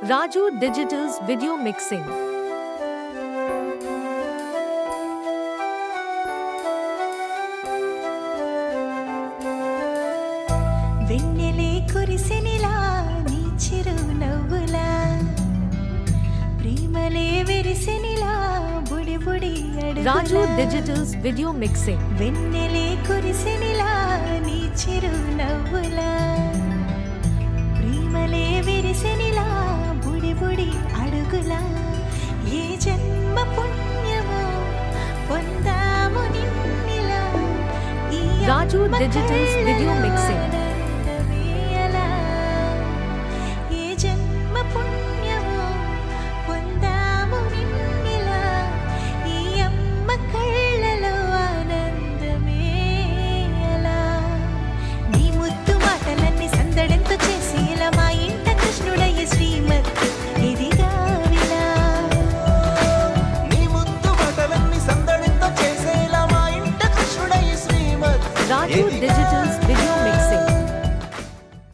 Raju Digital's video mixing. వెన్నెలే కురిసెనిలా నీ చిరు నవ్వులా ప్రేమలే విరిసెనిలా బుడి బుడి అడుగులా Raju Digital's video mixing. వెన్నెలే కురిసెనిలా నీ చిరు నవ్వులా ప్రేమలే విరిసెనిలా బుడి బుడి అడుగులా ఏ జన్మ పుణ్యమో పొందాము నిన్నిలా ఈ Raju Digital's video mixing. ఏ జన్మ పుణ్యమో పొందాము నిన్నిలా ఈ అమ్మ కళ్ళలో ఆనందమే అలా నీ ముద్దు మాటలన్నీ సందడెంతో చేసి ఇలా మా ఇంట కృష్ణుడయ్య శ్రీమత్ ఇదిగా విలా నీ ముద్దు మాటలన్నీ సందడితో చేసేలా మా ఇంట కృష్ణుడయ్య శ్రీమత్ Raju Digital's